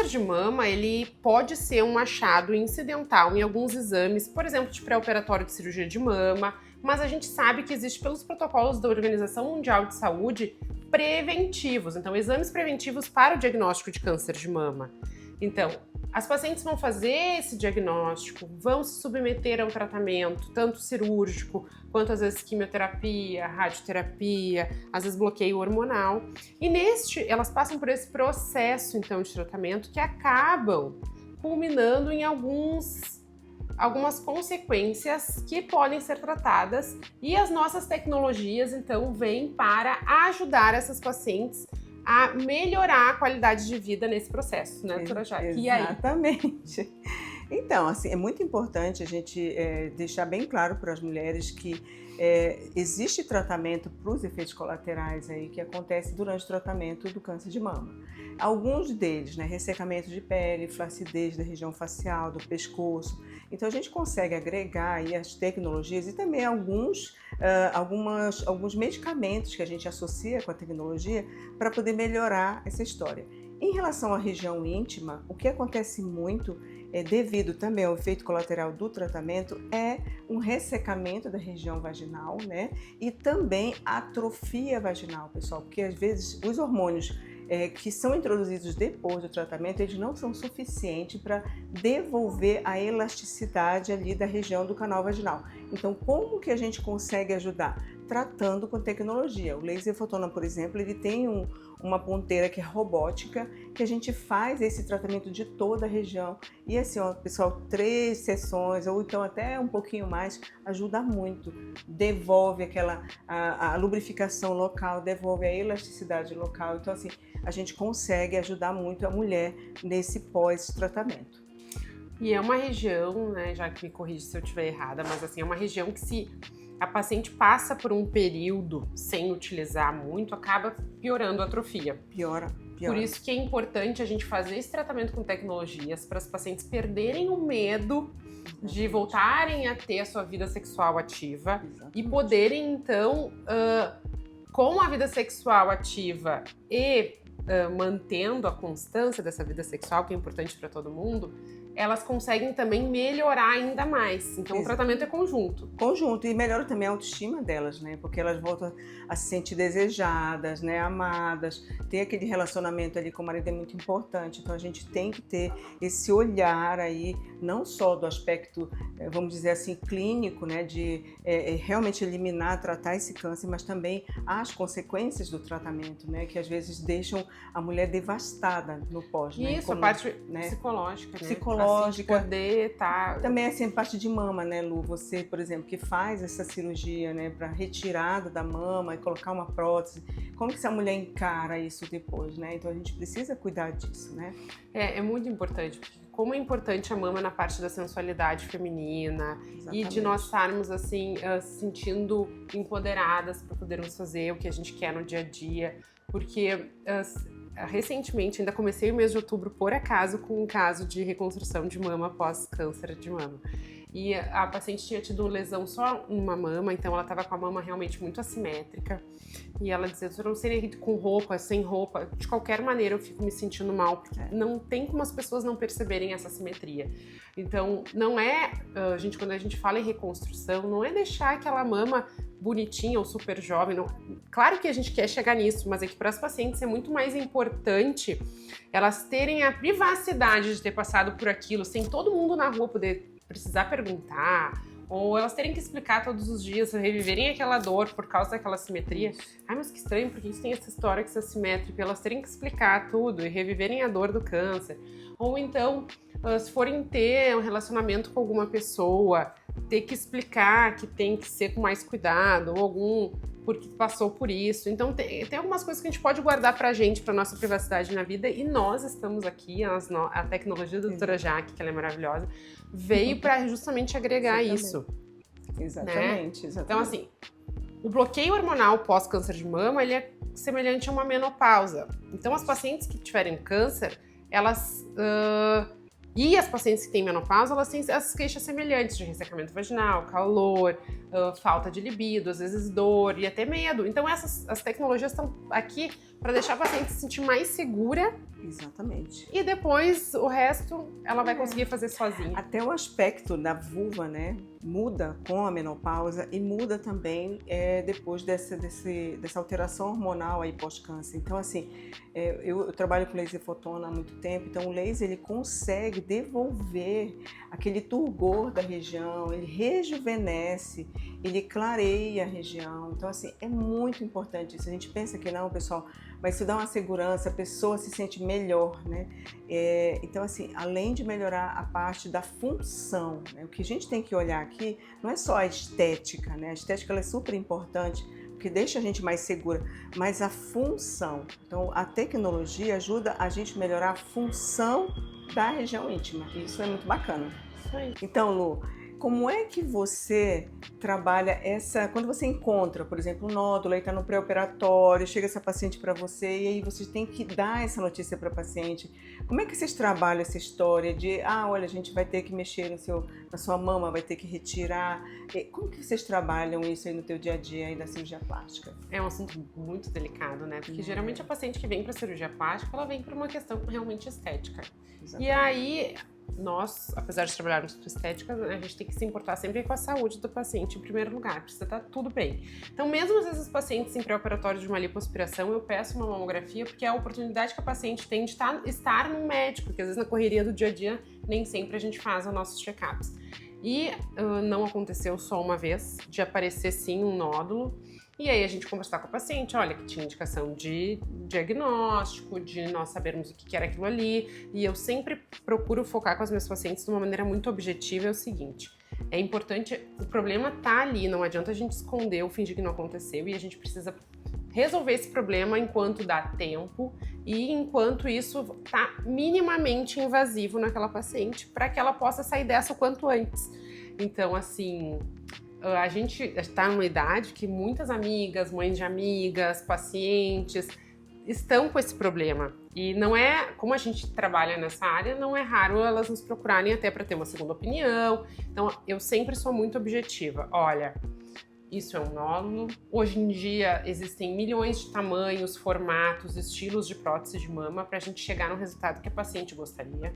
câncer de mama, ele pode ser um achado incidental em alguns exames, por exemplo, de pré-operatório de cirurgia de mama, mas a gente sabe que existe pelos protocolos da Organização Mundial de Saúde preventivos, então exames preventivos para o diagnóstico de câncer de mama. Então, as pacientes vão fazer esse diagnóstico, vão se submeter a um tratamento, tanto cirúrgico, quanto às vezes quimioterapia, radioterapia, às vezes bloqueio hormonal. E elas passam por esse processo, então, de tratamento que acabam culminando em algumas consequências que podem ser tratadas, e as nossas tecnologias, então, vêm para ajudar essas pacientes a melhorar a qualidade de vida nesse processo, né, doutora Jaque? Exatamente. Então, assim, é muito importante a gente deixar bem claro para as mulheres que existe tratamento para os efeitos colaterais aí que acontece durante o tratamento do câncer de mama. Alguns deles, né, ressecamento de pele, flacidez da região facial, do pescoço. Então a gente consegue agregar aí as tecnologias e também alguns medicamentos que a gente associa com a tecnologia para poder melhorar essa história. Em relação à região íntima, o que acontece muito, devido também ao efeito colateral do tratamento, é um ressecamento da região vaginal, né? E também atrofia vaginal, pessoal, porque às vezes os hormônios que são introduzidos depois do tratamento, eles não são suficientes para devolver a elasticidade ali da região do canal vaginal. Então, como que a gente consegue ajudar? Tratando com tecnologia. O laser fotona, por exemplo, ele tem uma ponteira que é robótica, que a gente faz esse tratamento de toda a região. E assim, ó, pessoal, 3 sessões, ou então até um pouquinho mais, ajuda muito. Devolve a lubrificação local, devolve a elasticidade local. Então, assim, a gente consegue ajudar muito a mulher nesse pós-tratamento. E é uma região, né, já que me corrige se eu estiver errada, mas assim, é uma região que se a paciente passa por um período sem utilizar muito, acaba piorando a atrofia. Piora. Por isso que é importante a gente fazer esse tratamento com tecnologias para as pacientes perderem o medo de voltarem a ter a sua vida sexual ativa. Exatamente. E poderem, então, com a vida sexual ativa e mantendo a constância dessa vida sexual, que é importante para todo mundo, elas conseguem também melhorar ainda mais. Então, o tratamento é conjunto. Conjunto, e melhora também a autoestima delas, né? Porque elas voltam a se sentir desejadas, né? Amadas. Ter aquele relacionamento ali com o marido é muito importante. Então, a gente tem que ter esse olhar aí, não só do aspecto, vamos dizer assim, clínico, né? De realmente eliminar, tratar esse câncer, mas também as consequências do tratamento, né? Que às vezes deixam a mulher devastada no pós, né? Isso, a parte psicológica, né? Psicológica. Assim, poder tá... Também assim, parte de mama, né, Lu? Você, por exemplo, que faz essa cirurgia, né, para retirada da mama e colocar uma prótese, como que essa mulher encara isso depois, né? Então a gente precisa cuidar disso, né? É muito importante, porque como é importante a mama na parte da sensualidade feminina. Exatamente. E de nós estarmos assim, se sentindo empoderadas para podermos fazer o que a gente quer no dia a dia, porque recentemente, ainda comecei o mês de outubro, por acaso, com um caso de reconstrução de mama após câncer de mama. E a paciente tinha tido lesão só numa mama, então ela estava com a mama realmente muito assimétrica. E ela dizia, eu não sei com roupa, sem roupa, de qualquer maneira eu fico me sentindo mal, porque não tem como as pessoas não perceberem essa assimetria. Então, não é, quando a gente fala em reconstrução, não é deixar aquela mama bonitinha ou super jovem. Não. Claro que a gente quer chegar nisso, mas é que para as pacientes é muito mais importante elas terem a privacidade de ter passado por aquilo, sem todo mundo na rua poder precisar perguntar, ou elas terem que explicar todos os dias, reviverem aquela dor por causa daquela simetria. Ai, mas que estranho, porque isso tem essa história que isso é assimétrica. Elas terem que explicar tudo e reviverem a dor do câncer. Ou então, se forem ter um relacionamento com alguma pessoa, ter que explicar que tem que ser com mais cuidado, ou porque passou por isso. Então, tem algumas coisas que a gente pode guardar pra gente, pra nossa privacidade na vida, e nós estamos aqui, a tecnologia da doutora Jaque, que ela é maravilhosa, veio para justamente agregar isso. Exatamente, né? exatamente. Então, assim, o bloqueio hormonal pós-câncer de mama, ele é semelhante a uma menopausa. Então, as pacientes que tiverem câncer, elas... e as pacientes que têm menopausa, elas têm as queixas semelhantes de ressecamento vaginal, calor, falta de libido, às vezes dor e até medo. Então as tecnologias estão aqui para deixar a paciente se sentir mais segura. Exatamente. E depois o resto ela vai conseguir fazer sozinha. Até o aspecto da vulva, né, muda com a menopausa e muda também depois dessa alteração hormonal aí pós-câncer. Então, assim, eu trabalho com laser fotona há muito tempo, então o laser ele consegue devolver aquele turgor da região, ele rejuvenesce, ele clareia a região. Então, assim, é muito importante isso. A gente pensa que não, pessoal, mas isso dá uma segurança, a pessoa se sente melhor, né? Então, assim, além de melhorar a parte da função, né? O que a gente tem que olhar aqui não é só a estética, né? A estética ela é super importante, porque deixa a gente mais segura, mas a função. Então, a tecnologia ajuda a gente a melhorar a função da região íntima. E isso é muito bacana. Isso aí. Então, Lu, como é que você trabalha quando você encontra, por exemplo, um nódulo, aí está no pré-operatório, chega essa paciente para você e aí você tem que dar essa notícia para a paciente. Como é que vocês trabalham essa história de, olha, a gente vai ter que mexer na sua mama, vai ter que retirar? Como que vocês trabalham isso aí no teu dia a dia aí da cirurgia plástica? É um assunto muito delicado, né? Porque geralmente a paciente que vem para cirurgia plástica, ela vem para uma questão realmente estética. Exatamente. E aí nós, apesar de trabalharmos com estética, a gente tem que se importar sempre com a saúde do paciente em primeiro lugar, precisa estar tudo bem. Então, mesmo às vezes os pacientes em pré-operatório de uma lipoaspiração, eu peço uma mamografia porque é a oportunidade que a paciente tem de estar num médico, porque às vezes na correria do dia a dia nem sempre a gente faz os nossos check-ups. E não aconteceu só uma vez de aparecer sim um nódulo. E aí a gente conversar com a paciente, olha, que tinha indicação de diagnóstico, de nós sabermos o que era aquilo ali. E eu sempre procuro focar com as minhas pacientes de uma maneira muito objetiva, é o seguinte: é importante, o problema tá ali, não adianta a gente esconder ou fingir que não aconteceu, e a gente precisa resolver esse problema enquanto dá tempo e enquanto isso tá minimamente invasivo naquela paciente, para que ela possa sair dessa o quanto antes. Então, assim, a gente está numa idade que muitas amigas, mães de amigas, pacientes estão com esse problema. E não é, como a gente trabalha nessa área, não é raro elas nos procurarem até para ter uma segunda opinião. Então, eu sempre sou muito objetiva. Olha, isso é um nódulo. Hoje em dia existem milhões de tamanhos, formatos, estilos de prótese de mama para a gente chegar no resultado que a paciente gostaria.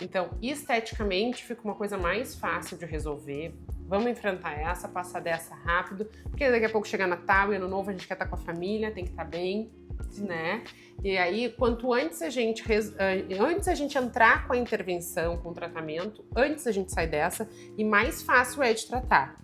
Então, esteticamente, fica uma coisa mais fácil de resolver. Vamos enfrentar essa, passar dessa rápido, porque daqui a pouco chega Natal e Ano Novo, a gente quer estar com a família, tem que estar bem, né? E aí, quanto antes a gente entrar com a intervenção, com o tratamento, antes a gente sai dessa, e mais fácil é de tratar.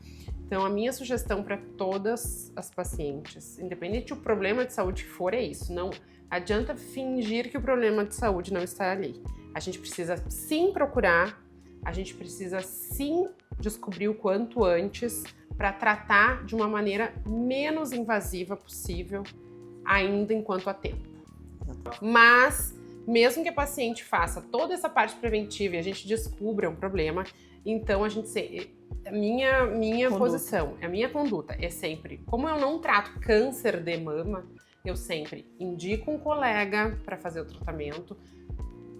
Então, a minha sugestão para todas as pacientes, independente do problema de saúde que for, é isso. Não adianta fingir que o problema de saúde não está ali. A gente precisa sim procurar, a gente precisa sim descobrir o quanto antes para tratar de uma maneira menos invasiva possível, ainda enquanto há tempo. Mas, mesmo que a paciente faça toda essa parte preventiva e a gente descubra um problema, então a gente... A minha posição, a minha conduta é sempre, como eu não trato câncer de mama, eu sempre indico um colega para fazer o tratamento.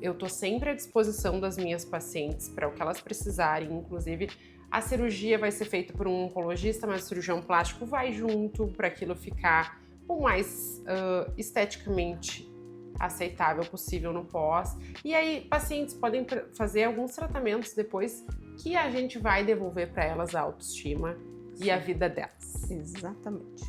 Eu tô sempre à disposição das minhas pacientes para o que elas precisarem, inclusive a cirurgia vai ser feita por um oncologista, mas o cirurgião plástico vai junto para aquilo ficar o mais esteticamente aceitável possível no pós. E aí, pacientes podem fazer alguns tratamentos depois que a gente vai devolver para elas a autoestima e a vida delas. Exatamente.